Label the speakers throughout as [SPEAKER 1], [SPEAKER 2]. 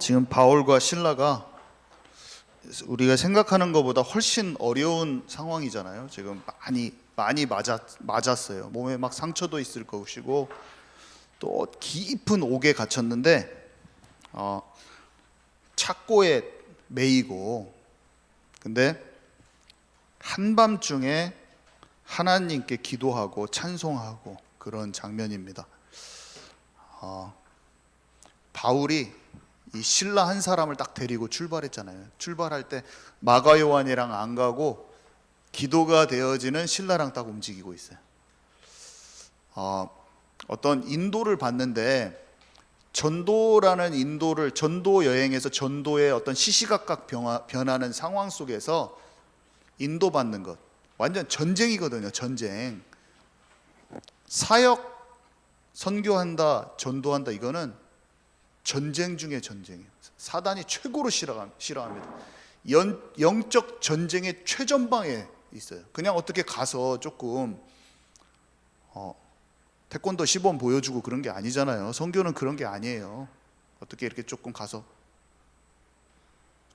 [SPEAKER 1] 지금 바울과 실라가 우리가 생각하는 것보다 훨씬 어려운 상황이잖아요. 지금 많이 맞았어요. 몸에 막 상처도 있을 것이고 또 깊은 옥에 갇혔는데 착고에 매이고, 근데 한밤중에 하나님께 기도하고 찬송하고 그런 장면입니다. 바울이 이 신라 한 사람을 딱 데리고 출발했잖아요. 출발할 때 마가 요한이랑 안 가고 기도가 되어지는 신라랑 딱 움직이고 있어요. 어떤 인도를 받는데, 전도라는 전도 여행에서 전도의 어떤 시시각각 변하는 상황 속에서 인도받는 것, 완전 전쟁이거든요. 전쟁. 사역, 선교한다, 전도한다, 이거는 전쟁 중에 전쟁이에요. 사단이 최고로 싫어합니다. 영적 전쟁의 최전방에 있어요. 그냥 어떻게 가서 조금 태권도 시범 보여주고 그런 게 아니잖아요. 선교는 그런 게 아니에요. 어떻게 이렇게 조금 가서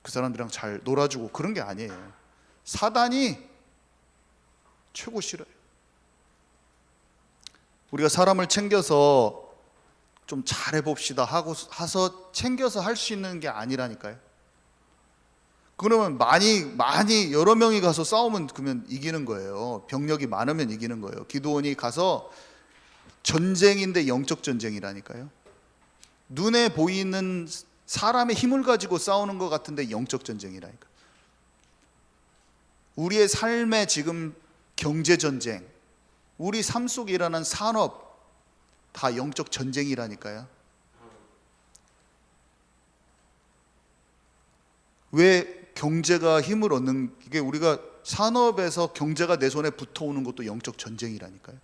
[SPEAKER 1] 그 사람들이랑 잘 놀아주고 그런 게 아니에요. 사단이 최고 싫어요. 우리가 사람을 챙겨서 좀 잘해봅시다 하서 챙겨서 할 수 있는 게 아니라니까요. 그러면 많이 여러 명이 가서 싸우면 그러면 이기는 거예요. 병력이 많으면 이기는 거예요. 기드온이 가서 전쟁인데 영적 전쟁이라니까요. 눈에 보이는 사람의 힘을 가지고 싸우는 것 같은데 영적 전쟁이라니까요. 우리의 삶의 지금 경제 전쟁, 우리 삶 속에 일어나는 산업, 다 영적 전쟁이라니까요. 왜 경제가 힘을 얻는, 이게 우리가 산업에서 경제가 내 손에 붙어오는 것도 영적 전쟁이라니까요.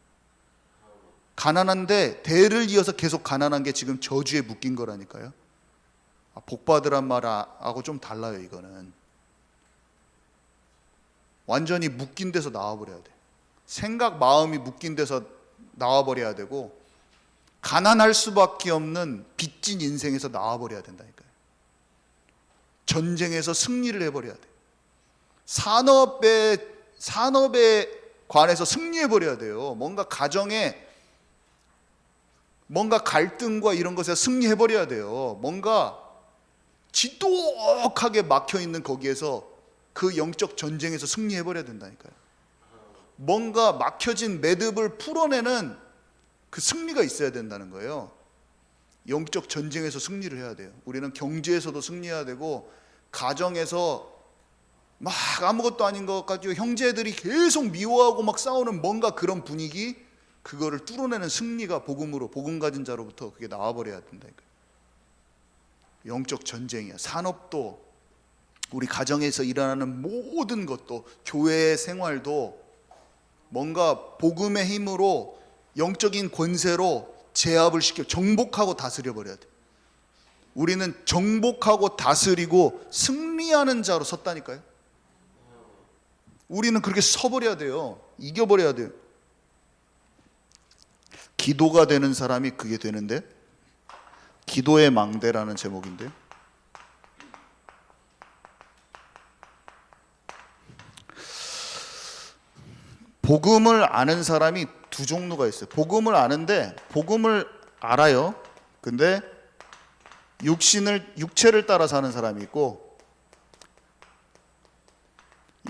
[SPEAKER 1] 가난한데 대를 이어서 계속 가난한 게 지금 저주에 묶인 거라니까요. 복받으란 말하고 좀 달라요. 이거는 완전히 묶인 데서 나와버려야 돼. 생각, 마음이 묶인 데서 나와버려야 되고, 가난할 수밖에 없는 빚진 인생에서 나와버려야 된다니까요. 전쟁에서 승리를 해버려야 돼. 산업에 관해서 승리해버려야 돼요. 뭔가 가정에 뭔가 갈등과 이런 것에 승리해버려야 돼요. 뭔가 지독하게 막혀있는 거기에서 그 영적 전쟁에서 승리해버려야 된다니까요. 뭔가 막혀진 매듭을 풀어내는 그 승리가 있어야 된다는 거예요. 영적 전쟁에서 승리를 해야 돼요. 우리는 경제에서도 승리해야 되고, 가정에서 막 아무것도 아닌 것 가지고 형제들이 계속 미워하고 막 싸우는 뭔가 그런 분위기, 그거를 뚫어내는 승리가 복음으로, 복음 가진 자로부터 그게 나와버려야 된다니까요. 영적 전쟁이야. 산업도, 우리 가정에서 일어나는 모든 것도, 교회의 생활도 뭔가 복음의 힘으로, 영적인 권세로 제압을 시켜 정복하고 다스려 버려야 돼. 우리는 정복하고 다스리고 승리하는 자로 섰다니까요. 우리는 그렇게 서버려야 돼요. 이겨버려야 돼요. 기도가 되는 사람이 그게 되는데, 기도의 망대라는 제목인데요. 복음을 아는 사람이 두 종류가 있어요. 복음을 아는데, 복음을 알아요. 근데 육체를 따라 사는 사람이 있고,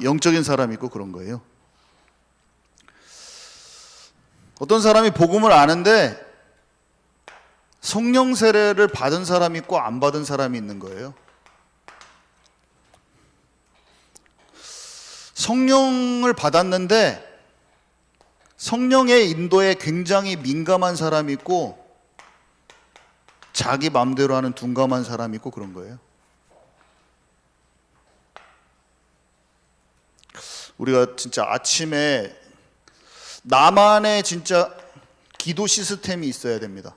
[SPEAKER 1] 영적인 사람이 있고, 그런 거예요. 어떤 사람이 복음을 아는데 성령 세례를 받은 사람이 있고 안 받은 사람이 있는 거예요. 성령을 받았는데 성령의 인도에 굉장히 민감한 사람이 있고, 자기 마음대로 하는 둔감한 사람이 있고, 그런 거예요. 우리가 진짜 아침에 나만의 진짜 기도 시스템이 있어야 됩니다.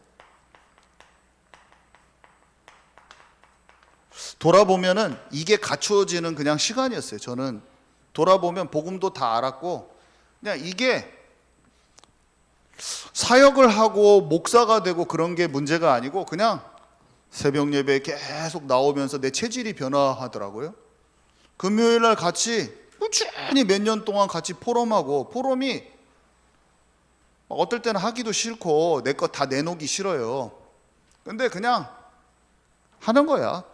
[SPEAKER 1] 돌아보면은 이게 갖추어지는 그냥 시간이었어요. 저는 돌아보면 복음도 다 알았고, 그냥 이게 사역을 하고 목사가 되고 그런 게 문제가 아니고, 그냥 새벽 예배에 계속 나오면서 내 체질이 변화하더라고요. 금요일 날 같이 꾸준히 몇 년 동안 같이 포럼하고, 포럼이 어떨 때는 하기도 싫고 내 거 다 내놓기 싫어요. 근데 그냥 하는 거야.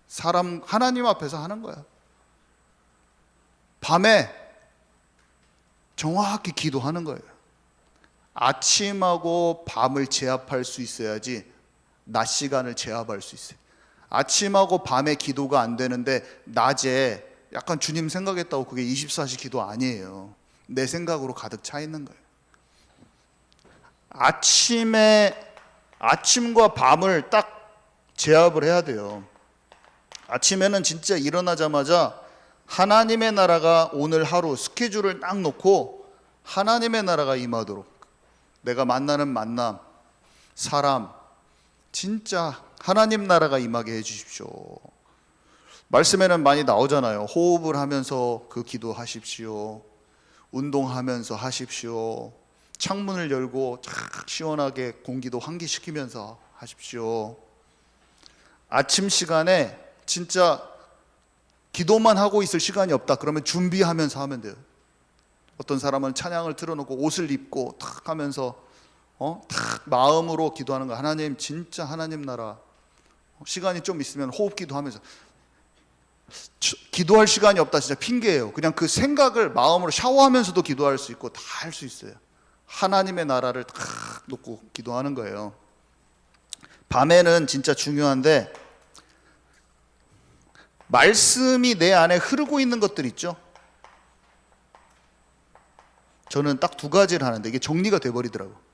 [SPEAKER 1] 사람 하나님 앞에서 하는 거야. 밤에 정확히 기도하는 거예요. 아침하고 밤을 제압할 수 있어야지 낮 시간을 제압할 수 있어요. 아침하고 밤에 기도가 안 되는데 낮에 약간 주님 생각했다고 그게 24시 기도 아니에요. 내 생각으로 가득 차 있는 거예요. 아침과 밤을 딱 제압을 해야 돼요. 아침에는 진짜 일어나자마자 하나님의 나라가 오늘 하루 스케줄을 딱 놓고 하나님의 나라가 임하도록, 내가 만나는 만남, 사람, 진짜 하나님 나라가 임하게 해주십시오. 말씀에는 많이 나오잖아요. 호흡을 하면서 그 기도하십시오. 운동하면서 하십시오. 창문을 열고 탁 시원하게 공기도 환기시키면서 하십시오. 아침 시간에 진짜 기도만 하고 있을 시간이 없다 그러면 준비하면서 하면 돼요. 어떤 사람은 찬양을 틀어놓고 옷을 입고 탁 하면서 탁 마음으로 기도하는 거야. 하나님, 진짜 하나님 나라. 시간이 좀 있으면 호흡 기도하면서. 기도할 시간이 없다 진짜 핑계예요. 그냥 그 생각을 마음으로 샤워하면서도 기도할 수 있고 다 할 수 있어요. 하나님의 나라를 탁 놓고 기도하는 거예요. 밤에는 진짜 중요한데, 말씀이 내 안에 흐르고 있는 것들 있죠. 저는 딱 두 가지를 하는데 이게 정리가 돼버리더라고요.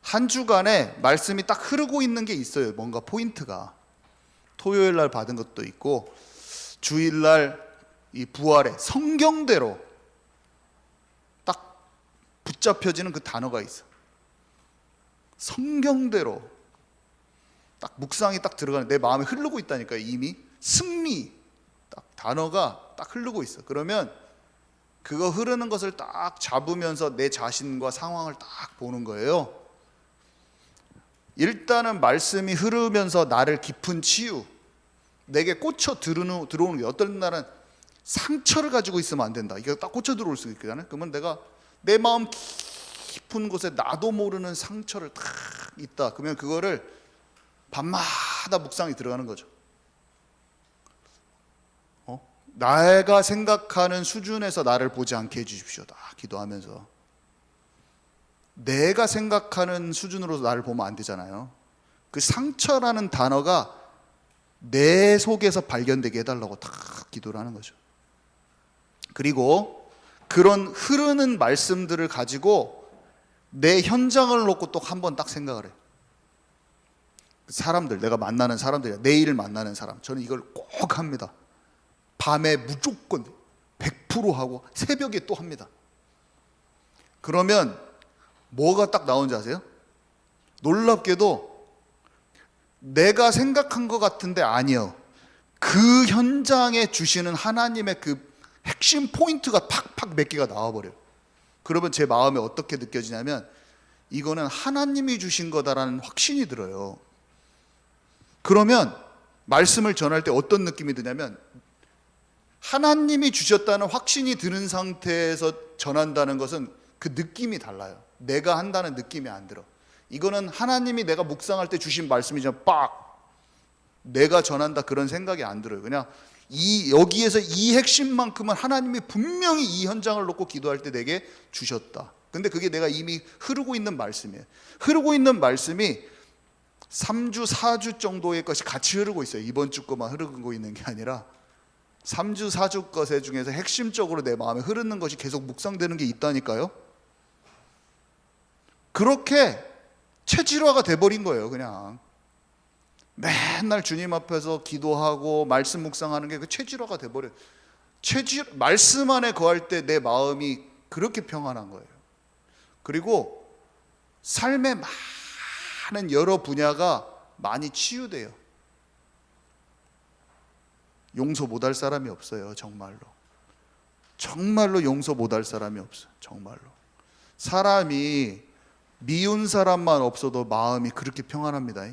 [SPEAKER 1] 한 주간에 말씀이 딱 흐르고 있는 게 있어요. 뭔가 포인트가. 토요일 날 받은 것도 있고, 주일날 이 부활의 성경대로 딱 붙잡혀지는 그 단어가 있어. 성경대로 딱 묵상이 딱 들어가는, 내 마음에 흐르고 있다니까요. 이미 승리 딱 단어가 딱 흐르고 있어. 그러면 그거 흐르는 것을 딱 잡으면서 내 자신과 상황을 딱 보는 거예요. 일단은 말씀이 흐르면서 나를 깊은 치유, 내게 꽂혀 들어오는 게, 어떤 날은 상처를 가지고 있으면 안 된다. 이게 딱 꽂혀 들어올 수 있거든요. 그러면 내가 내 마음 깊은 곳에 나도 모르는 상처를 딱 있다. 그러면 그거를 밤마다 묵상이 들어가는 거죠. 내가 생각하는 수준에서 나를 보지 않게 해주십시오. 다 기도하면서. 내가 생각하는 수준으로 나를 보면 안 되잖아요. 그 상처라는 단어가 내 속에서 발견되게 해달라고 다 기도를 하는 거죠. 그리고 그런 흐르는 말씀들을 가지고 내 현장을 놓고 또 한 번 딱 생각을 해요. 사람들, 내가 만나는 사람들, 내일 만나는 사람, 저는 이걸 꼭 합니다. 밤에 무조건 100% 하고 새벽에 또 합니다. 그러면 뭐가 딱 나오는지 아세요? 놀랍게도 내가 생각한 것 같은데 아니요. 그 현장에 주시는 하나님의 그 핵심 포인트가 팍팍 몇 개가 나와버려요. 그러면 제 마음에 어떻게 느껴지냐면, 이거는 하나님이 주신 거다라는 확신이 들어요. 그러면 말씀을 전할 때 어떤 느낌이 드냐면, 하나님이 주셨다는 확신이 드는 상태에서 전한다는 것은 그 느낌이 달라요. 내가 한다는 느낌이 안 들어. 이거는 하나님이 내가 묵상할 때 주신 말씀이지만 내가 전한다 그런 생각이 안 들어요. 그냥 여기에서 이 핵심만큼은 하나님이 분명히 이 현장을 놓고 기도할 때 내게 주셨다. 근데 그게 내가 이미 흐르고 있는 말씀이에요. 흐르고 있는 말씀이 3주, 4주 정도의 것이 같이 흐르고 있어요. 이번 주 거만 흐르고 있는 게 아니라 3주, 4주 것에 중에서 핵심적으로 내 마음에 흐르는 것이 계속 묵상되는 게 있다니까요. 그렇게 체질화가 돼버린 거예요. 그냥 맨날 주님 앞에서 기도하고 말씀 묵상하는 게 그 체질화가 돼버려요. 말씀 안에 거할 때 내 마음이 그렇게 평안한 거예요. 그리고 삶의 많은 여러 분야가 많이 치유돼요. 용서 못할 사람이 없어요. 정말로 용서 못할 사람이 없어요. 정말로. 사람이 미운 사람만 없어도 마음이 그렇게 평안합니다.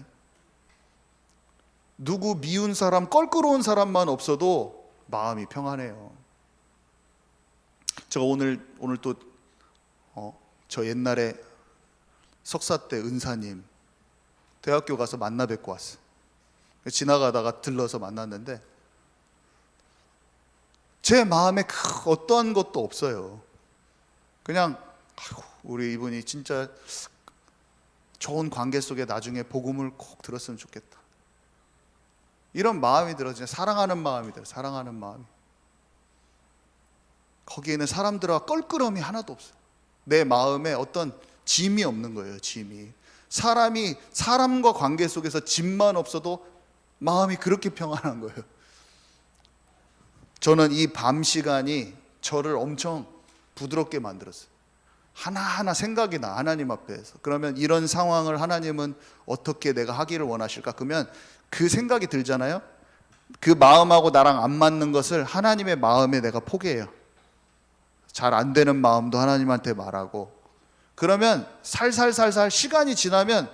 [SPEAKER 1] 누구 미운 사람, 껄끄러운 사람만 없어도 마음이 평안해요. 제가 오늘 또 저 옛날에 석사 때 은사님 대학교 가서 만나 뵙고 왔어요. 지나가다가 들러서 만났는데 제 마음에 어떠한 것도 없어요. 그냥 아이고, 우리 이분이 진짜 좋은 관계 속에 나중에 복음을 꼭 들었으면 좋겠다, 이런 마음이 들어요. 진짜 사랑하는 마음이 들어요. 사랑하는 마음이. 거기에는 사람들과 껄끄러움이 하나도 없어요. 내 마음에 어떤 짐이 없는 거예요. 짐이. 사람이 사람과 관계 속에서 짐만 없어도 마음이 그렇게 평안한 거예요. 저는 이 밤 시간이 저를 엄청 부드럽게 만들었어요. 하나하나 생각이 나, 하나님 앞에서. 그러면 이런 상황을 하나님은 어떻게 내가 하기를 원하실까? 그러면 그 생각이 들잖아요. 그 마음하고 나랑 안 맞는 것을 하나님의 마음에 내가 포기해요. 잘 안 되는 마음도 하나님한테 말하고, 그러면 살살살살 시간이 지나면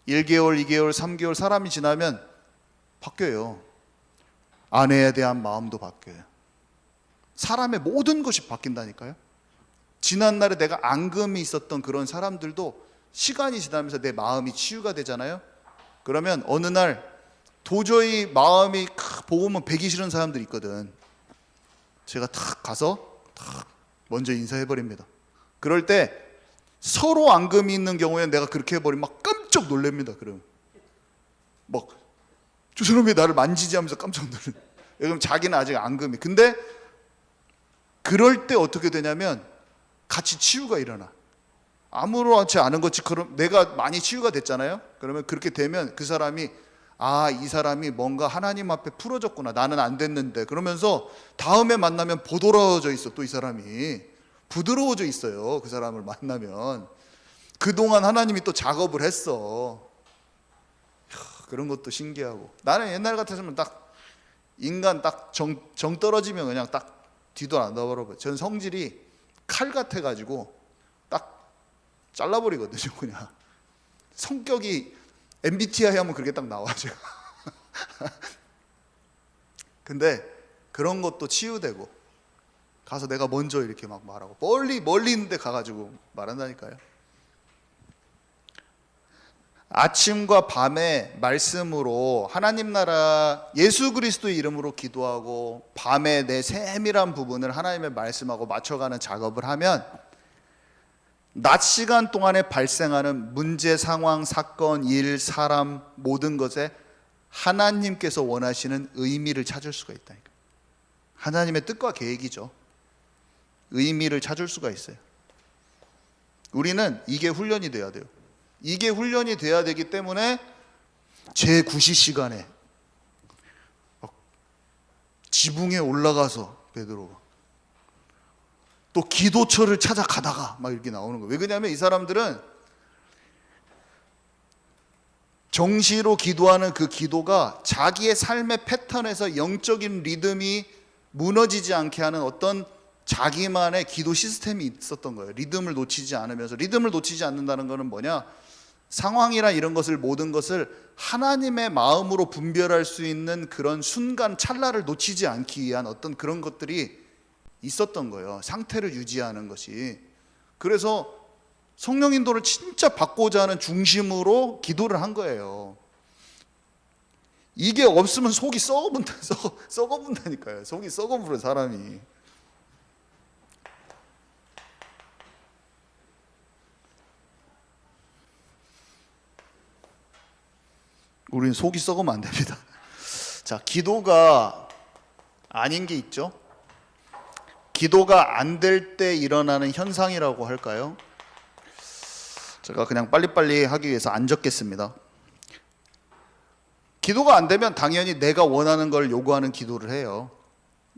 [SPEAKER 1] 1개월, 2개월, 3개월 사람이 지나면 바뀌어요. 아내에 대한 마음도 바뀌어요. 사람의 모든 것이 바뀐다니까요. 지난날에 내가 앙금이 있었던 그런 사람들도 시간이 지나면서 내 마음이 치유가 되잖아요. 그러면 어느 날 도저히 마음이 보고만 배기 싫은 사람들이 있거든. 제가 탁 가서 탁 먼저 인사해버립니다. 그럴 때 서로 앙금이 있는 경우에 내가 그렇게 해버리면 막 깜짝 놀랍니다. 그럼 막 저 사람이 나를 만지지 하면서 깜짝 놀래. 그럼 자기는 아직 앙금이. 근데 그럴 때 어떻게 되냐면 같이 치유가 일어나. 아무렇지 않은 것처럼 내가 많이 치유가 됐잖아요. 그러면 그렇게 되면 그 사람이 이 사람이 뭔가 하나님 앞에 풀어졌구나, 나는 안 됐는데, 그러면서 다음에 만나면 보드러워져 있어. 또 이 사람이 부드러워져 있어요. 그 사람을 만나면 그동안 하나님이 또 작업을 했어. 그런 것도 신기하고. 나는 옛날 같았으면 딱 인간 딱 정 떨어지면 그냥 딱 뒤도 안 돌아봐요. 전 성질이 칼 같아가지고 딱 잘라버리거든요. 그냥 성격이 MBTI 하면 그렇게 딱 나와죠. 근데 그런 것도 치유되고, 가서 내가 먼저 이렇게 막 말하고, 멀리 있는데 가가지고 말한다니까요. 아침과 밤에 말씀으로 하나님 나라 예수 그리스도의 이름으로 기도하고, 밤에 내 세밀한 부분을 하나님의 말씀하고 맞춰가는 작업을 하면 낮 시간 동안에 발생하는 문제, 상황, 사건, 일, 사람, 모든 것에 하나님께서 원하시는 의미를 찾을 수가 있다니까. 하나님의 뜻과 계획이죠. 의미를 찾을 수가 있어요. 우리는 이게 훈련이 돼야 돼요. 이게 훈련이 돼야 되기 때문에 제9시 시간에 지붕에 올라가서 베드로가 또 기도처를 찾아가다가 막 이렇게 나오는 거예요. 왜 그러냐면 이 사람들은 정시로 기도하는 그 기도가 자기의 삶의 패턴에서 영적인 리듬이 무너지지 않게 하는 어떤 자기만의 기도 시스템이 있었던 거예요. 리듬을 놓치지 않으면서. 리듬을 놓치지 않는다는 것은 뭐냐? 상황이나 이런 것을, 모든 것을 하나님의 마음으로 분별할 수 있는 그런 순간 찰나를 놓치지 않기 위한 어떤 그런 것들이 있었던 거예요. 상태를 유지하는 것이. 그래서 성령 인도를 진짜 받고자 하는 중심으로 기도를 한 거예요. 이게 없으면 속이 썩어분다니까요. 속이 썩어불어 사람이. 우리는 속이 썩으면 안 됩니다. 자, 기도가 아닌 게 있죠. 기도가 안 될 때 일어나는 현상이라고 할까요? 제가 그냥 빨리빨리 하기 위해서 안 적겠습니다. 기도가 안 되면 당연히 내가 원하는 걸 요구하는 기도를 해요.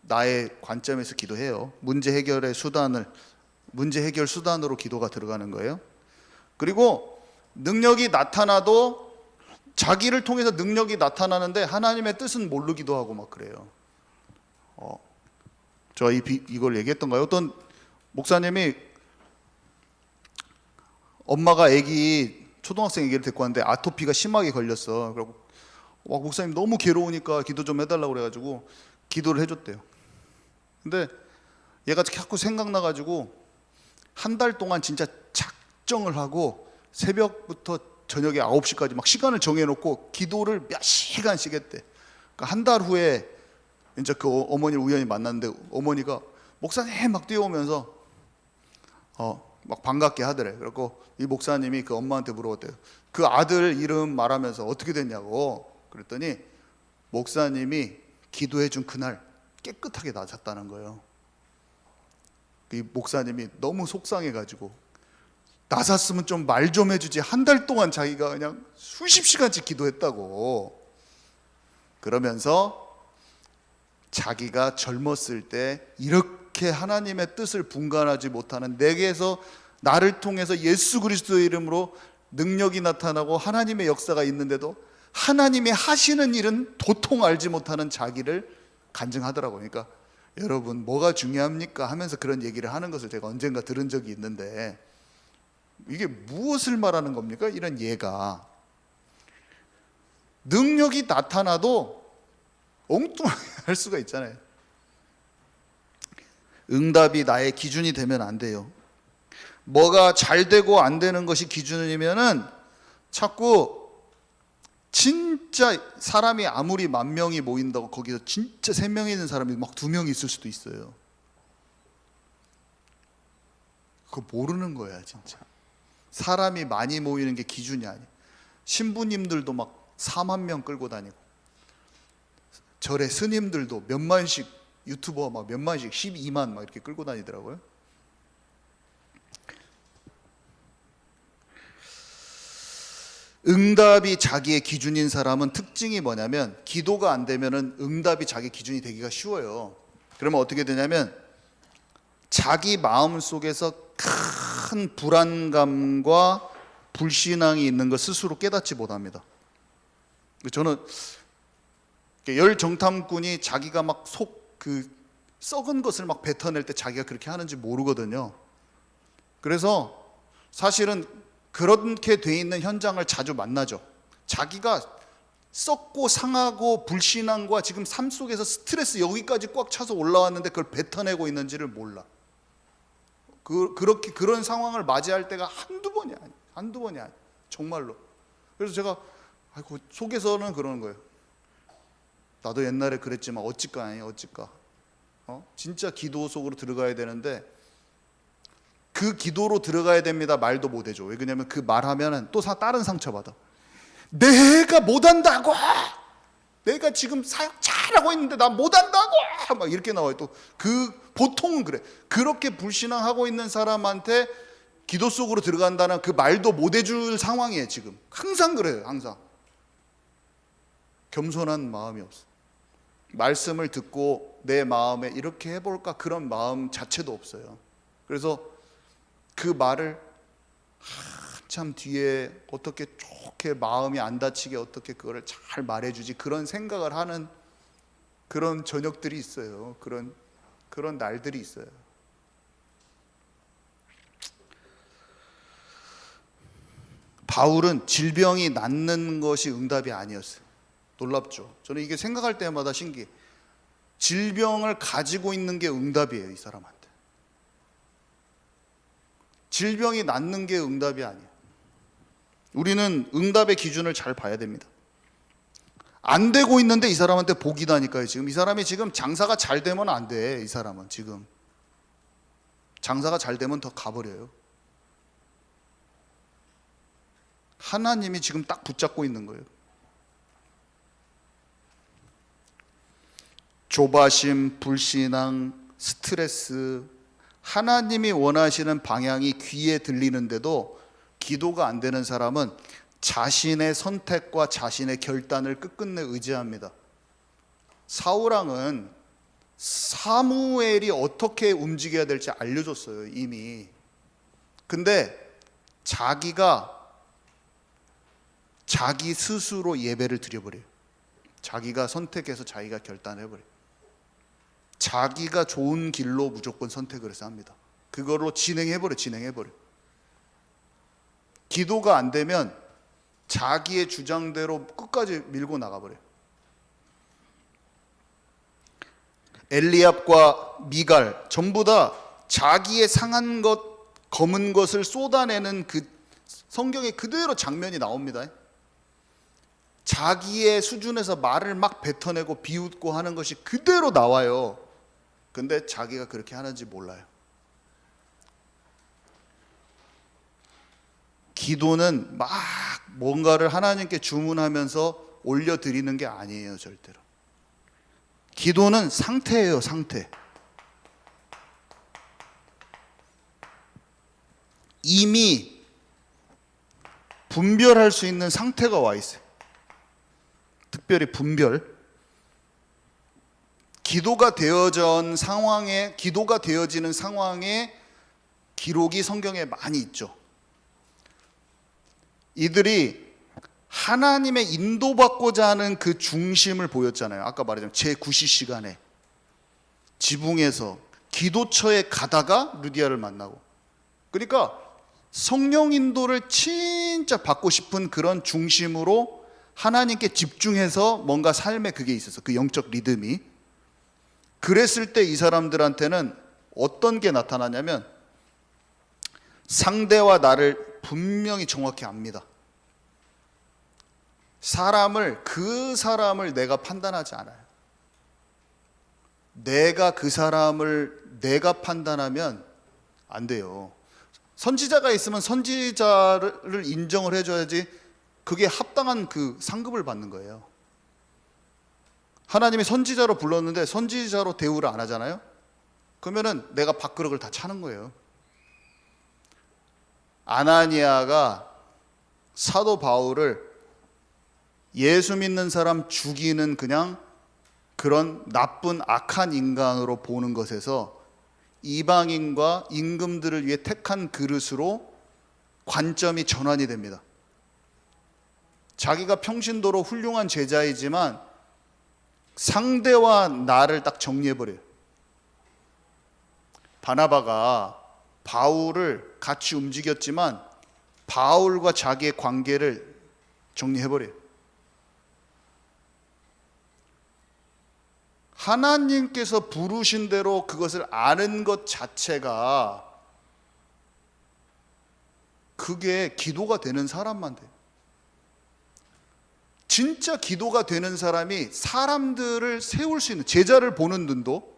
[SPEAKER 1] 나의 관점에서 기도해요. 문제 해결 수단으로 기도가 들어가는 거예요. 그리고 능력이 나타나도 자기를 통해서 능력이 나타나는데 하나님의 뜻은 모르기도 하고 막 그래요. 저 이걸 얘기했던가요? 어떤 목사님이 엄마가 초등학생 아기를 데리고 왔는데 아토피가 심하게 걸렸어. 그리고 와, 목사님 너무 괴로우니까 기도 좀 해달라고 그래가지고 기도를 해줬대요. 근데 얘가 자꾸 생각나가지고 한 달 동안 진짜 작정을 하고 새벽부터 저녁에 9시까지 막 시간을 정해놓고 기도를 몇 시간씩 했대. 그러니까 한 달 후에 이제 그 어머니를 우연히 만났는데 어머니가 목사님 막 뛰어오면서 막 반갑게 하더래. 그래갖고 이 목사님이 그 엄마한테 물어봤대요. 그 아들 이름 말하면서 어떻게 됐냐고. 그랬더니 목사님이 기도해준 그날 깨끗하게 나았다는 거예요. 이 목사님이 너무 속상해가지고 나섰으면 좀 말 좀 해주지, 한 달 동안 자기가 그냥 수십 시간씩 기도했다고. 그러면서 자기가 젊었을 때 이렇게 하나님의 뜻을 분간하지 못하는, 내게서 나를 통해서 예수 그리스도의 이름으로 능력이 나타나고 하나님의 역사가 있는데도 하나님이 하시는 일은 도통 알지 못하는 자기를 간증하더라고요. 그러니까 여러분 뭐가 중요합니까 하면서 그런 얘기를 하는 것을 제가 언젠가 들은 적이 있는데, 이게 무엇을 말하는 겁니까? 이런 예가 능력이 나타나도 엉뚱하게 할 수가 있잖아요. 응답이 나의 기준이 되면 안 돼요. 뭐가 잘 되고 안 되는 것이 기준이면은 자꾸 진짜 사람이 아무리 10,000명이 모인다고 거기서 진짜 3명 있는 사람이 막 2명 있을 수도 있어요. 그거 모르는 거야 진짜. 사람이 많이 모이는 게 기준이 아니야. 신부님들도 막 40,000명 끌고 다니고, 절에 스님들도 몇만씩, 유튜버 막 몇만씩 12만 막 이렇게 끌고 다니더라고요. 응답이 자기의 기준인 사람은 특징이 뭐냐면, 기도가 안 되면은 응답이 자기 기준이 되기가 쉬워요. 그러면 어떻게 되냐면 자기 마음 속에서 큰 불안감과 불신앙이 있는 걸 스스로 깨닫지 못합니다. 저는 열 정탐꾼이 자기가 막 썩은 것을 막 뱉어낼 때 자기가 그렇게 하는지 모르거든요. 그래서 사실은 그렇게 돼 있는 현장을 자주 만나죠. 자기가 썩고 상하고 불신앙과 지금 삶 속에서 스트레스 여기까지 꽉 차서 올라왔는데 그걸 뱉어내고 있는지를 몰라. 그렇게 그런 상황을 맞이할 때가 한두 번이 아니야. 정말로. 그래서 제가 속에서는 그러는 거예요. 나도 옛날에 그랬지만 어찌까 아니 어찌까. 진짜 기도 속으로 들어가야 되는데 그 기도로 들어가야 됩니다 말도 못해줘. 왜 그러냐면 그 말하면 또 다른 상처받아. 내가 못한다고, 내가 지금 사역 잘하고 있는데 나 못한다고 막 이렇게 나와요. 또 보통은 그래. 그렇게 불신앙하고 있는 사람한테 기도 속으로 들어간다는 그 말도 못해줄 상황이에요. 지금 항상 그래요. 항상 겸손한 마음이 없어. 말씀을 듣고 내 마음에 이렇게 해볼까, 그런 마음 자체도 없어요. 그래서 그 말을 한참 뒤에 어떻게 좋게 마음이 안 다치게 어떻게 그거를 잘 말해주지, 그런 생각을 하는 그런 저녁들이 있어요. 그런 날들이 있어요. 바울은 질병이 낫는 것이 응답이 아니었어요. 놀랍죠. 저는 이게 생각할 때마다 신기해. 질병을 가지고 있는 게 응답이에요, 이 사람한테. 질병이 낫는 게 응답이 아니에요. 우리는 응답의 기준을 잘 봐야 됩니다. 안 되고 있는데 이 사람한테 복이다니까요. 지금 이 사람이 지금 장사가 잘 되면 안 돼. 이 사람은 지금 장사가 잘 되면 더 가버려요. 하나님이 지금 딱 붙잡고 있는 거예요. 조바심, 불신앙, 스트레스, 하나님이 원하시는 방향이 귀에 들리는데도 기도가 안 되는 사람은 자신의 선택과 자신의 결단을 끝끝내 의지합니다. 사울왕은 사무엘이 어떻게 움직여야 될지 알려줬어요, 이미. 근데 자기가 자기 스스로 예배를 드려버려요. 자기가 선택해서 자기가 결단해버려요. 자기가 좋은 길로 무조건 선택을 해서 합니다. 그걸로 진행해버려. 기도가 안 되면 자기의 주장대로 끝까지 밀고 나가버려요. 엘리압과 미갈 전부 다 자기의 상한 것, 검은 것을 쏟아내는 그 성경에 그대로 장면이 나옵니다. 자기의 수준에서 말을 막 뱉어내고 비웃고 하는 것이 그대로 나와요. 근데 자기가 그렇게 하는지 몰라요. 기도는 막 뭔가를 하나님께 주문하면서 올려드리는 게 아니에요, 절대로. 기도는 상태예요, 상태. 이미 분별할 수 있는 상태가 와 있어요. 특별히 분별. 기도가 되어지는 상황의 기록이 성경에 많이 있죠. 이들이 하나님의 인도받고자 하는 그 중심을 보였잖아요. 아까 말했잖아요. 제9시 시간에 지붕에서 기도처에 가다가 루디아를 만나고, 그러니까 성령 인도를 진짜 받고 싶은 그런 중심으로 하나님께 집중해서 뭔가 삶에 그게 있어서 그 영적 리듬이, 그랬을 때 이 사람들한테는 어떤 게 나타나냐면 상대와 나를 분명히 정확히 압니다. 그 사람을 내가 판단하지 않아요. 내가 그 사람을 내가 판단하면 안 돼요. 선지자가 있으면 선지자를 인정을 해줘야지 그게 합당한 그 상급을 받는 거예요. 하나님이 선지자로 불렀는데 선지자로 대우를 안 하잖아요. 그러면은 내가 밥그릇을 다 차는 거예요. 아나니아가 사도 바울을 예수 믿는 사람 죽이는 그냥 그런 나쁜 악한 인간으로 보는 것에서 이방인과 임금들을 위해 택한 그릇으로 관점이 전환이 됩니다. 자기가 평신도로 훌륭한 제자이지만 상대와 나를 딱 정리해버려요. 바나바가 바울을 같이 움직였지만 바울과 자기의 관계를 정리해버려요. 하나님께서 부르신 대로 그것을 아는 것 자체가 그게 기도가 되는 사람만 돼요. 진짜 기도가 되는 사람이 사람들을 세울 수 있는, 제자를 보는 눈도,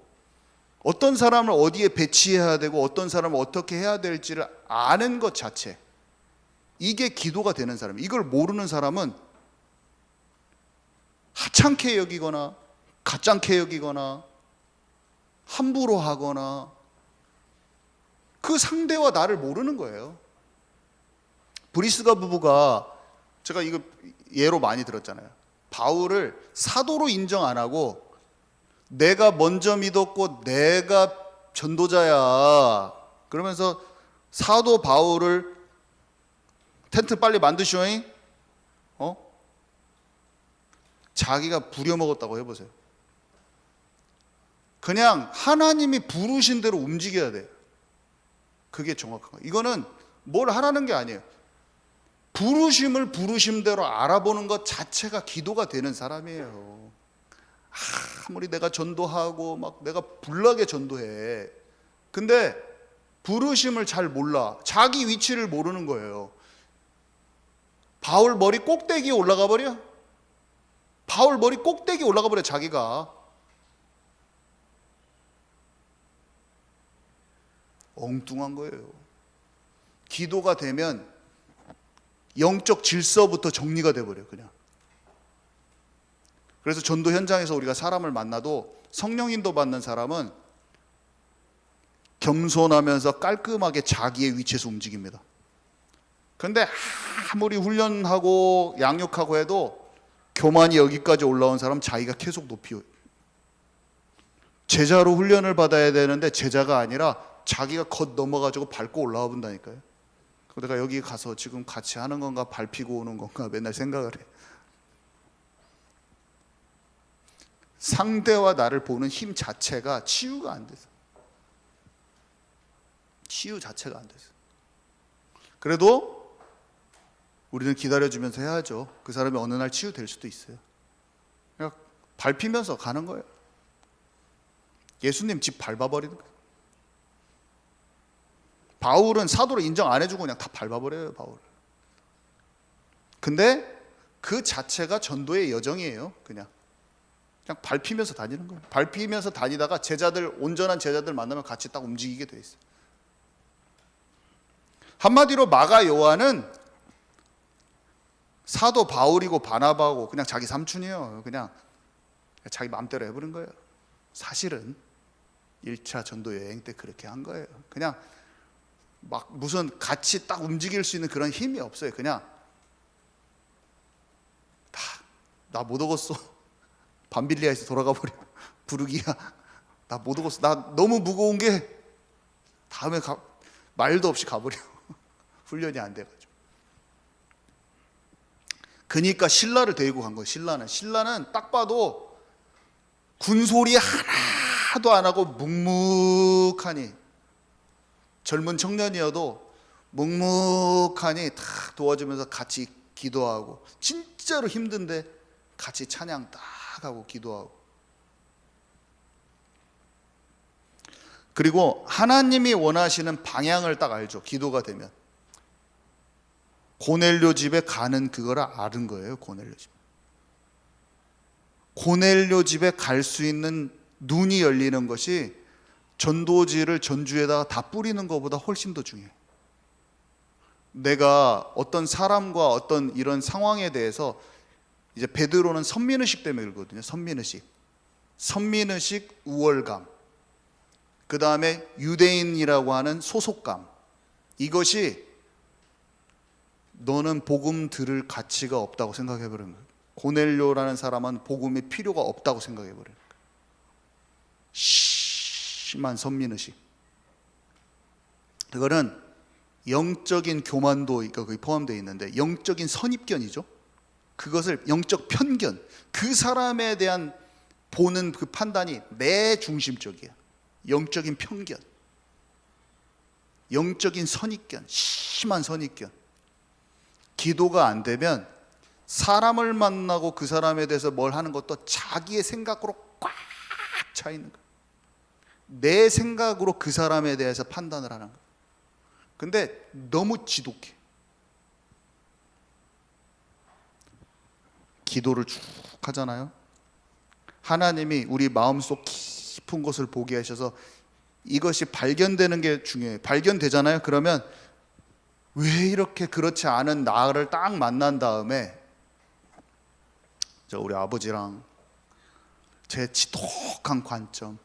[SPEAKER 1] 어떤 사람을 어디에 배치해야 되고 어떤 사람을 어떻게 해야 될지를 아는 것 자체, 이게 기도가 되는 사람. 이걸 모르는 사람은 하찮게 여기거나 가짱게 여기거나 함부로 하거나 그 상대와 나를 모르는 거예요. 브리스가 부부가, 제가 이거 예로 많이 들었잖아요. 바울을 사도로 인정 안 하고 내가 먼저 믿었고 내가 전도자야 그러면서 사도 바울을 텐트 빨리 만드쇼잉? 자기가 부려먹었다고 해보세요. 그냥 하나님이 부르신 대로 움직여야 돼요. 그게 정확한 거예요. 이거는 뭘 하라는 게 아니에요. 부르심을 부르심대로 알아보는 것 자체가 기도가 되는 사람이에요. 아무리 내가 전도하고 막 내가 불나게 전도해. 근데 부르심을 잘 몰라. 자기 위치를 모르는 거예요. 바울 머리 꼭대기에 올라가 버려. 바울 머리 꼭대기에 올라가 버려 자기가. 엉뚱한 거예요. 기도가 되면 영적 질서부터 정리가 돼버려요. 그냥. 그래서 전도 현장에서 우리가 사람을 만나도 성령 인도 받는 사람은 겸손하면서 깔끔하게 자기의 위치에서 움직입니다. 그런데 아무리 훈련하고 양육하고 해도 교만이 여기까지 올라온 사람 자기가 계속 높이, 제자로 훈련을 받아야 되는데 제자가 아니라 자기가 겉 넘어가지고 밟고 올라와 본다니까요. 내가 여기 가서 지금 같이 하는 건가 밟히고 오는 건가 맨날 생각을 해. 상대와 나를 보는 힘 자체가 치유가 안 돼서, 치유 자체가 안 돼서. 그래도 우리는 기다려주면서 해야죠. 그 사람이 어느 날 치유될 수도 있어요. 그냥 밟히면서 가는 거예요. 예수님 집 밟아버리는 거예요. 바울은 사도로 인정 안 해주고 그냥 다 밟아버려요, 바울. 근데 그 자체가 전도의 여정이에요. 그냥 밟히면서 다니는 거예요. 밟히면서 다니다가 제자들, 온전한 제자들 만나면 같이 딱 움직이게 돼 있어요. 한마디로 마가 요한은 사도 바울이고 바나바고 그냥 자기 삼촌이에요. 그냥 자기 마음대로 해버린 거예요. 사실은 1차 전도 여행 때 그렇게 한 거예요. 그냥 막 무슨 같이 딱 움직일 수 있는 그런 힘이 없어요. 그냥 다 나 못 오겠어. 밤빌리아에서 돌아가 버려. 부르기야. 나 못 오겠어. 나 너무 무거운 게 다음에 말도 없이 가버려. 훈련이 안 돼가지고. 그러니까 신라를 데리고 간 거예요. 신라는 딱 봐도 군소리 하나도 안 하고 묵묵하니, 젊은 청년이어도 묵묵하니 다 도와주면서 같이 기도하고, 진짜로 힘든데 같이 찬양 딱 하고 기도하고. 그리고 하나님이 원하시는 방향을 딱 알죠. 기도가 되면 고넬료 집에 가는 그거를 아는 거예요. 고넬료 집에 갈 수 있는 눈이 열리는 것이 전도지를 전주에다가 다 뿌리는 것보다 훨씬 더 중요해요. 내가 어떤 사람과 어떤 이런 상황에 대해서, 이제 베드로는 선민의식 때문에 그러거든요. 선민의식, 우월감, 그 다음에 유대인이라고 하는 소속감. 이것이 너는 복음 들을 가치가 없다고 생각해버리는 거예요. 고넬료라는 사람은 복음이 필요가 없다고 생각해버리는 거예요. 심한 선민의식. 그거는 영적인 교만도가 거기 포함되어 있는데, 영적인 선입견이죠. 그것을 영적 편견, 그 사람에 대한 보는 그 판단이 내 중심적이야. 영적인 편견, 영적인 선입견, 심한 선입견. 기도가 안 되면 사람을 만나고 그 사람에 대해서 뭘 하는 것도 자기의 생각으로 꽉 차 있는 거야. 내 생각으로 그 사람에 대해서 판단을 하는 거야. 근데 너무 지독해. 기도를 쭉 하잖아요. 하나님이 우리 마음속 깊은 곳을 보게 하셔서 이것이 발견되는 게 중요해요. 발견되잖아요. 그러면 왜 이렇게 그렇지 않은 나를 딱 만난 다음에, 우리 아버지랑 제 지독한 관점,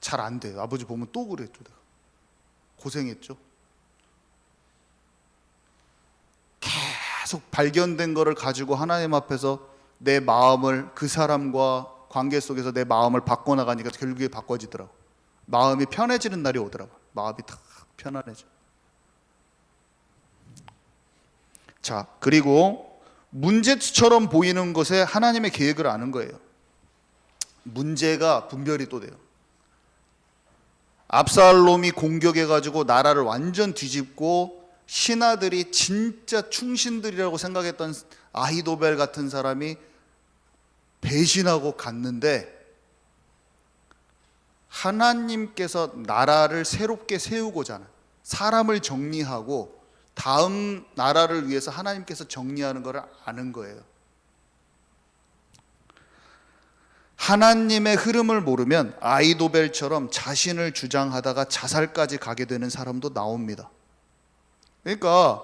[SPEAKER 1] 잘 안 돼요. 아버지 보면 또 그랬죠. 내가 고생했죠. 계속 발견된 거를 가지고 하나님 앞에서 내 마음을, 그 사람과 관계 속에서 내 마음을 바꿔나가니까 결국에 바꿔지더라고. 마음이 편해지는 날이 오더라고. 마음이 딱 편안해져. 자, 그리고 문제처럼 보이는 것에 하나님의 계획을 아는 거예요. 문제가 분별이 또 돼요. 압살롬이 공격해가지고 나라를 완전 뒤집고 신하들이 진짜 충신들이라고 생각했던 아히도벨 같은 사람이 배신하고 갔는데, 하나님께서 나라를 새롭게 세우고자 하는, 사람을 정리하고 다음 나라를 위해서 하나님께서 정리하는 것을 아는 거예요. 하나님의 흐름을 모르면 아히도벨처럼 자신을 주장하다가 자살까지 가게 되는 사람도 나옵니다. 그러니까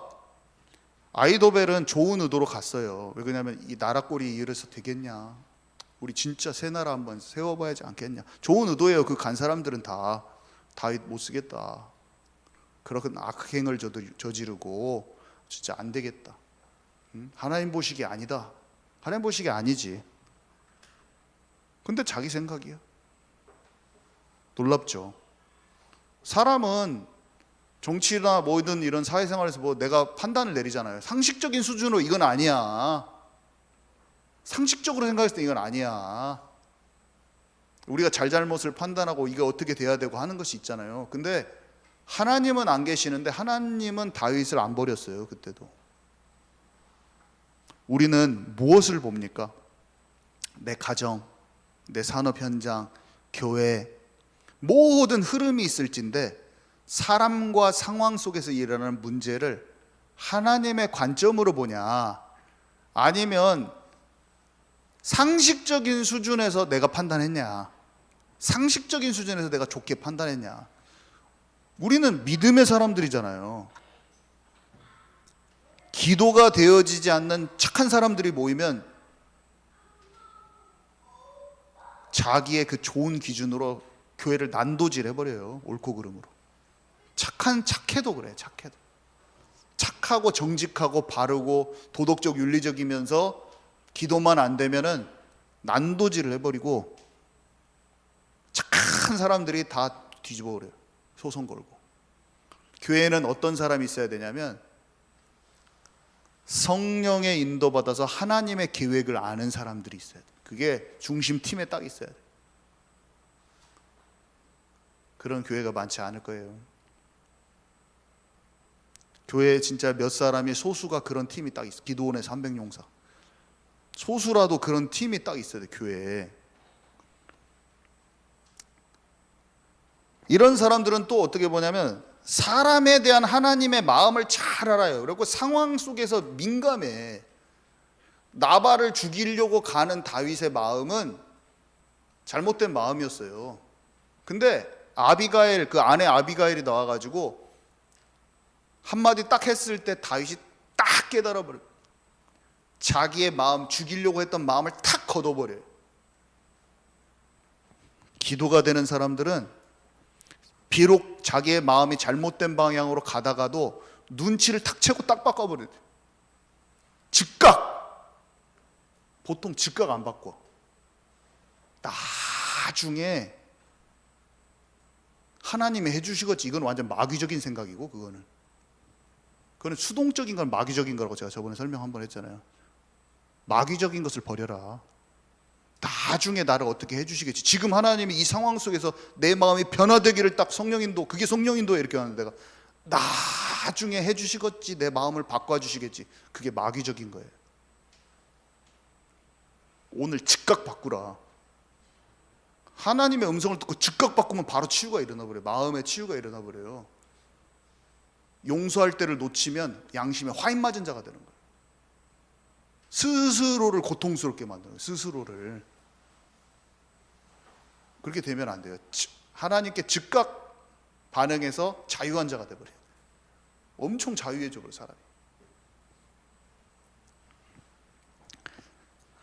[SPEAKER 1] 아히도벨은 좋은 의도로 갔어요. 왜 그러냐면 이 나라 꼴이 이래서 되겠냐, 우리 진짜 새 나라 한번 세워봐야지 않겠냐. 좋은 의도예요. 그 간 사람들은 다 다윗 못 쓰겠다, 그런 악행을 저지르고 진짜 안 되겠다, 하나님 보시기 아니다. 하나님 보시기 아니지. 근데 자기 생각이야. 놀랍죠. 사람은 정치나 뭐든 이런 사회생활에서 뭐 내가 판단을 내리잖아요. 상식적인 수준으로 이건 아니야, 상식적으로 생각했을 때 이건 아니야. 우리가 잘잘못을 판단하고 이게 어떻게 돼야 되고 하는 것이 있잖아요. 근데 하나님은 안 계시는데, 하나님은 다윗을 안 버렸어요. 그때도 우리는 무엇을 봅니까? 내 가정, 내 산업 현장, 교회, 모든 흐름이 있을진데 사람과 상황 속에서 일어나는 문제를 하나님의 관점으로 보냐, 아니면 상식적인 수준에서 내가 판단했냐, 상식적인 수준에서 내가 좋게 판단했냐. 우리는 믿음의 사람들이잖아요. 기도가 되어지지 않는 착한 사람들이 모이면 자기의 그 좋은 기준으로 교회를 난도질 해버려요. 옳고 그름으로. 착해도 그래. 착하고 정직하고 바르고 도덕적 윤리적이면서 기도만 안 되면은 난도질을 해버리고 착한 사람들이 다 뒤집어 버려요. 소송 걸고. 교회에는 어떤 사람이 있어야 되냐면 성령의 인도받아서 하나님의 계획을 아는 사람들이 있어야 돼. 그게 중심팀에 딱 있어야 돼. 그런 교회가 많지 않을 거예요. 교회에 진짜 몇 사람이, 소수가 그런 팀이 딱 있어. 기도원의 300용사. 소수라도 그런 팀이 딱 있어야 돼, 교회에. 이런 사람들은 또 어떻게 보냐면 사람에 대한 하나님의 마음을 잘 알아요. 그리고 상황 속에서 민감해. 나발을 죽이려고 가는 다윗의 마음은 잘못된 마음이었어요. 근데 아비가일, 그 아내 아비가일이 나와가지고 한마디 딱 했을 때 다윗이 딱 깨달아버려요. 자기의 마음, 죽이려고 했던 마음을 탁 걷어버려요. 기도가 되는 사람들은 비록 자기의 마음이 잘못된 방향으로 가다가도 눈치를 탁 채고 딱 바꿔버려요. 즉각! 보통 즉각 안 바꿔. 나중에 하나님이 해주시겠지. 이건 완전 마귀적인 생각이고, 그거는 수동적인 건 마귀적인 거라고 제가 저번에 설명 한번 했잖아요. 마귀적인 것을 버려라. 나중에 나를 어떻게 해주시겠지. 지금 하나님이 이 상황 속에서 내 마음이 변화되기를 딱 성령인도, 그게 성령인도에 이렇게 하는데 내가 나중에 해주시겠지, 내 마음을 바꿔주시겠지. 그게 마귀적인 거예요. 오늘 즉각 바꾸라. 하나님의 음성을 듣고 즉각 바꾸면 바로 치유가 일어나버려요. 마음의 치유가 일어나버려요. 용서할 때를 놓치면 양심에 화인 맞은 자가 되는 거예요. 스스로를 고통스럽게 만드는 거예요. 스스로를. 그렇게 되면 안 돼요. 하나님께 즉각 반응해서 자유한 자가 돼버려요. 엄청 자유해져 버려요, 사람이.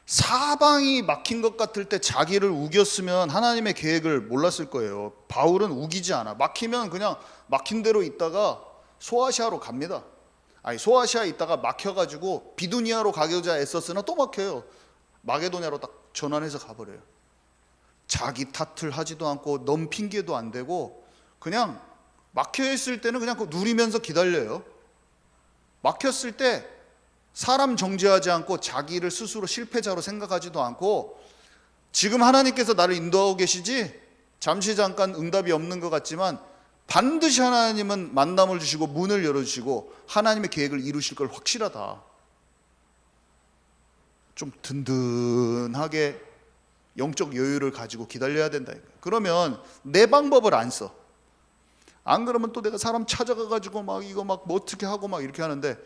[SPEAKER 1] 사방이 막힌 것 같을 때 자기를 우겼으면 하나님의 계획을 몰랐을 거예요. 바울은 우기지 않아. 막히면 그냥 막힌 대로 있다가 소아시아로 갑니다. 아니, 소아시아에 있다가 막혀가지고 비두니아로 가고자 애썼으나 또 막혀요. 마게도냐로 딱 전환해서 가버려요. 자기 탓을 하지도 않고 넘 핑계도 안 대고 그냥 막혀있을 때는 그냥 누리면서 기다려요. 막혔을 때 사람 정죄하지 않고 자기를 스스로 실패자로 생각하지도 않고 지금 하나님께서 나를 인도하고 계시지? 잠시 잠깐 응답이 없는 것 같지만 반드시 하나님은 만남을 주시고 문을 열어주시고 하나님의 계획을 이루실 걸 확실하다. 좀 든든하게 영적 여유를 가지고 기다려야 된다. 그러면 내 방법을 안 써. 안 그러면 또 내가 사람 찾아가가지고 막 이거 막 뭐 어떻게 하고 막 이렇게 하는데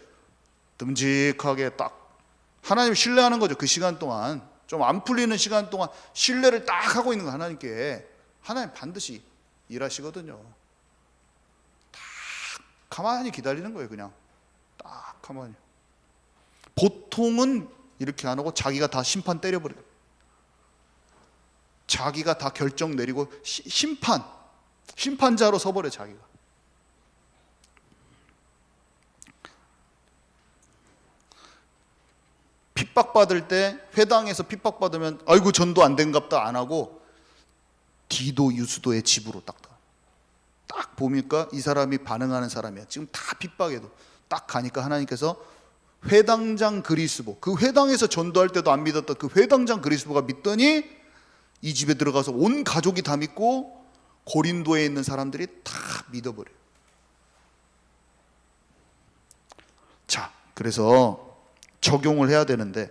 [SPEAKER 1] 듬직하게 딱 하나님 신뢰하는 거죠. 그 시간 동안 좀 안 풀리는 시간 동안 신뢰를 딱 하고 있는 거. 하나님께. 하나님 반드시 일하시거든요. 딱 가만히 기다리는 거예요. 그냥 딱 가만히. 보통은 이렇게 안 하고 자기가 다 심판 때려버려요. 자기가 다 결정 내리고 심판자로 서버려. 자기가. 핍박받을 때 회당에서 핍박받으면 아이고 전도 안 된갑다 안 하고 디도 유스도의 집으로 딱 보니까 이 사람이 반응하는 사람이야. 지금 다 핍박해도 딱 가니까 하나님께서 회당장 그리스보, 그 회당에서 전도할 때도 안 믿었던 그 회당장 그리스보가 믿더니 이 집에 들어가서 온 가족이 다 믿고 고린도에 있는 사람들이 다 믿어버려요. 자, 그래서 적용을 해야 되는데,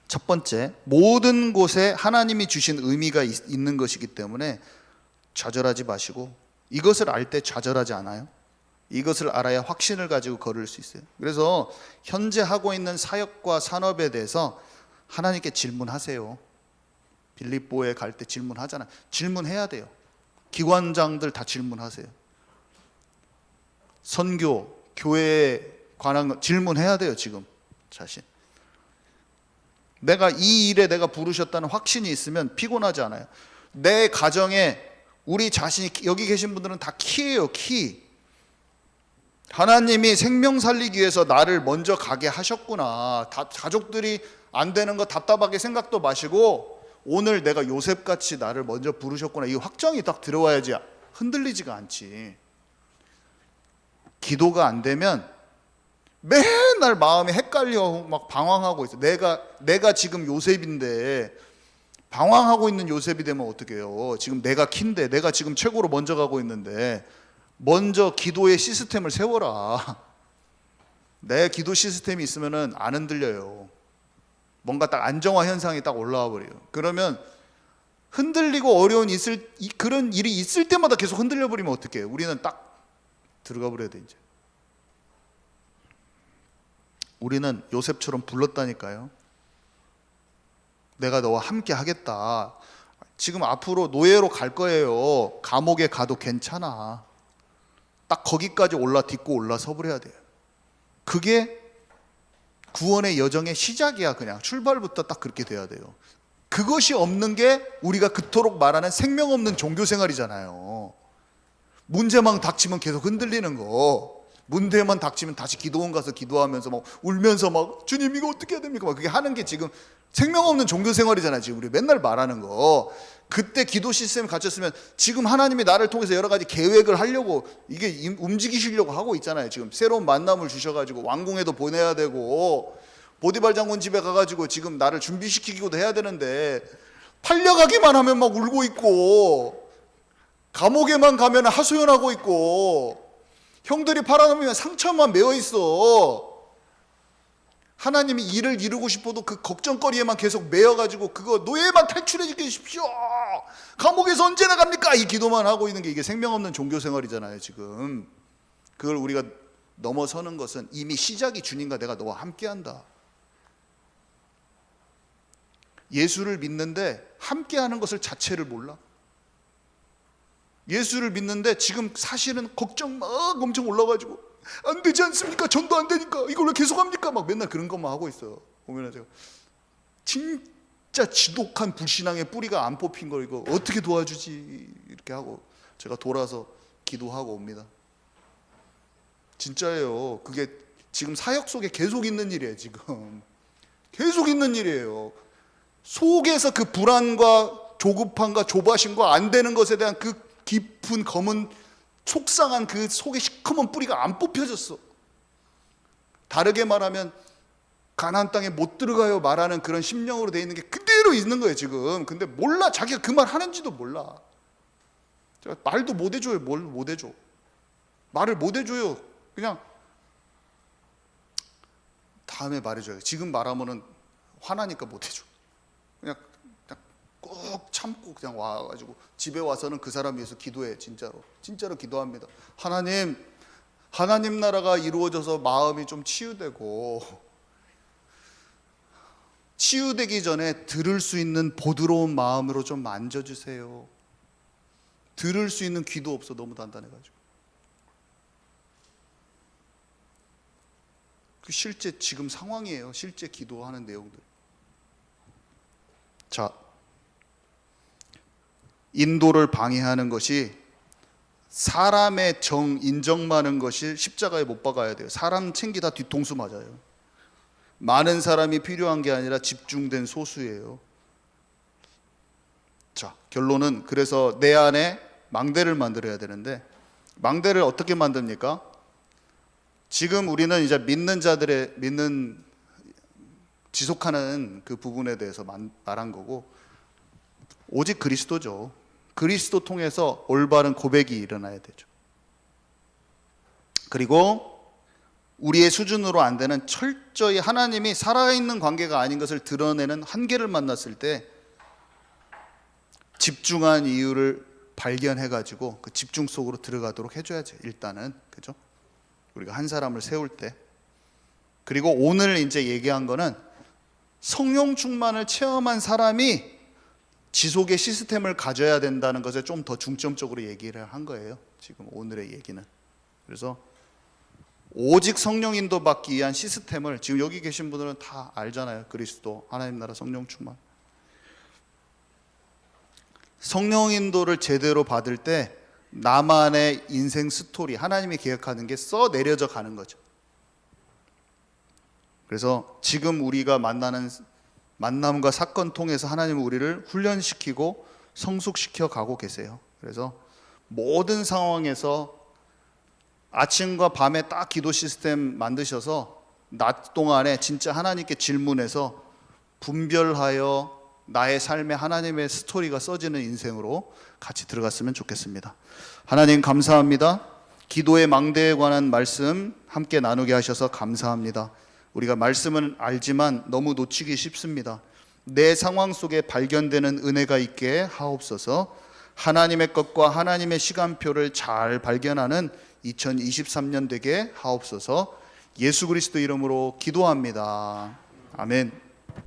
[SPEAKER 1] 첫 번째, 모든 곳에 하나님이 주신 의미가 있는 것이기 때문에 좌절하지 마시고, 이것을 알 때 좌절하지 않아요. 이것을 알아야 확신을 가지고 걸을 수 있어요. 그래서 현재 하고 있는 사역과 산업에 대해서 하나님께 질문하세요. 빌립보에 갈 때 질문하잖아요. 질문해야 돼요. 기관장들 다 질문하세요. 선교, 교회에 관한 거 질문해야 돼요. 지금 자신. 내가 이 일에 내가 부르셨다는 확신이 있으면 피곤하지 않아요. 내 가정에 우리 자신이, 여기 계신 분들은 다 키예요. 키. 하나님이 생명 살리기 위해서 나를 먼저 가게 하셨구나. 가족들이 안 되는 거 답답하게 생각도 마시고, 오늘 내가 요셉같이 나를 먼저 부르셨구나, 이 확정이 딱 들어와야지 흔들리지가 않지. 기도가 안 되면 맨날 마음이 헷갈려 막 방황하고 있어. 내가 지금 요셉인데 방황하고 있는 요셉이 되면 어떡해요. 지금 내가 키인데, 내가 지금 최고로 먼저 가고 있는데, 먼저 기도의 시스템을 세워라. 내 기도 시스템이 있으면은 안 흔들려요. 뭔가 딱 안정화 현상이 딱 올라와 버려요. 그러면 흔들리고 어려운 그런 일이 있을 때마다 계속 흔들려 버리면 어떡해요. 우리는 딱 들어가 버려야 돼. 이제 우리는 요셉처럼 불렀다니까요. 내가 너와 함께 하겠다. 지금 앞으로 노예로 갈 거예요. 감옥에 가도 괜찮아. 딱 거기까지 딛고 올라서 버려야 돼요. 그게 구원의 여정의 시작이야. 그냥 출발부터 딱 그렇게 돼야 돼요. 그것이 없는 게 우리가 그토록 말하는 생명 없는 종교 생활이잖아요. 문제만 닥치면 계속 흔들리는 거, 문제만 닥치면 다시 기도원 가서 기도하면서 막 울면서 막 주님 이거 어떻게 해야 됩니까? 막 그게 하는 게 지금 생명 없는 종교 생활이잖아요. 지금 우리 맨날 말하는 거. 그때 기도 시스템을 갖췄으면 지금 하나님이 나를 통해서 여러 가지 계획을 하려고, 이게 움직이시려고 하고 있잖아요. 지금 새로운 만남을 주셔가지고 왕궁에도 보내야 되고, 보디발 장군 집에 가가지고 지금 나를 준비시키기도 해야 되는데, 팔려가기만 하면 막 울고 있고, 감옥에만 가면 하소연하고 있고, 형들이 팔아넘으면 상처만 메어 있어. 하나님이 일을 이루고 싶어도 그 걱정거리에만 계속 매여가지고, 그거 노예만 탈출해 주십시오, 감옥에서 언제 나갑니까, 이 기도만 하고 있는 게 이게 생명 없는 종교 생활이잖아요. 지금 그걸 우리가 넘어서는 것은 이미 시작이 주님과 내가 너와 함께한다. 예수를 믿는데 함께하는 것을 자체를 몰라. 예수를 믿는데 지금 사실은 걱정 막 엄청 올라가지고, 안 되지 않습니까? 전도 안 되니까 이걸 왜 계속 합니까? 막 맨날 그런 것만 하고 있어요. 보면 제가 진짜 지독한 불신앙의 뿌리가 안 뽑힌 걸 이거 어떻게 도와주지 이렇게 하고 제가 돌아서 기도하고 옵니다. 진짜예요. 그게 지금 사역 속에 계속 있는 일이에요. 지금 계속 있는 일이에요. 속에서 그 불안과 조급함과 조바심과 안 되는 것에 대한 그 깊은 검은 속상한 그 속에 시커먼 뿌리가 안 뽑혀졌어. 다르게 말하면 가나안 땅에 못 들어가요 말하는 그런 심령으로 돼 있는 게 그대로 있는 거예요 지금. 근데 몰라. 자기가 그 말 하는지도 몰라. 제가 말도 못 해줘요. 뭘 못 해줘. 말을 못 해줘요. 그냥 다음에 말해줘요. 지금 말하면은 화나니까 못 해줘. 그냥 꼭 참고 그냥 와가지고 집에 와서는 그 사람 위해서 기도해. 진짜로 기도합니다. 하나님 나라가 이루어져서 마음이 좀 치유되고, 치유되기 전에 들을 수 있는 보드러운 마음으로 좀 만져주세요. 들을 수 있는 귀도 없어. 너무 단단해가지고. 그 실제 지금 상황이에요. 실제 기도하는 내용들. 자, 인도를 방해하는 것이 사람의 인정 많은 것이 십자가에 못 박아야 돼요. 사람 챙기다 뒤통수 맞아요. 많은 사람이 필요한 게 아니라 집중된 소수예요. 자, 결론은 그래서 내 안에 망대를 만들어야 되는데, 망대를 어떻게 만듭니까? 지금 우리는 이제 믿는 자들의 지속하는 그 부분에 대해서 말한 거고, 오직 그리스도죠. 그리스도 통해서 올바른 고백이 일어나야 되죠. 그리고 우리의 수준으로 안 되는 철저히 하나님이 살아있는 관계가 아닌 것을 드러내는 한계를 만났을 때 집중한 이유를 발견해 가지고 그 집중 속으로 들어가도록 해줘야죠. 일단은, 그죠? 우리가 한 사람을 세울 때. 그리고 오늘 이제 얘기한 거는 성령 충만을 체험한 사람이 지속의 시스템을 가져야 된다는 것에 좀 더 중점적으로 얘기를 한 거예요. 지금 오늘의 얘기는. 그래서 오직 성령 인도 받기 위한 시스템을 지금 여기 계신 분들은 다 알잖아요. 그리스도, 하나님 나라, 성령 충만. 성령 인도를 제대로 받을 때 나만의 인생 스토리, 하나님이 계획하는 게 써 내려져 가는 거죠. 그래서 지금 우리가 만나는 만남과 사건 통해서 하나님은 우리를 훈련시키고 성숙시켜 가고 계세요. 그래서 모든 상황에서 아침과 밤에 딱 기도 시스템 만드셔서 낮 동안에 진짜 하나님께 질문해서 분별하여 나의 삶에 하나님의 스토리가 써지는 인생으로 같이 들어갔으면 좋겠습니다. 하나님 감사합니다. 기도의 망대에 관한 말씀 함께 나누게 하셔서 감사합니다. 우리가 말씀은 알지만 너무 놓치기 쉽습니다. 내 상황 속에 발견되는 은혜가 있게 하옵소서. 하나님의 것과 하나님의 시간표를 잘 발견하는 2023년 되게 하옵소서. 예수 그리스도 이름으로 기도합니다. 아멘.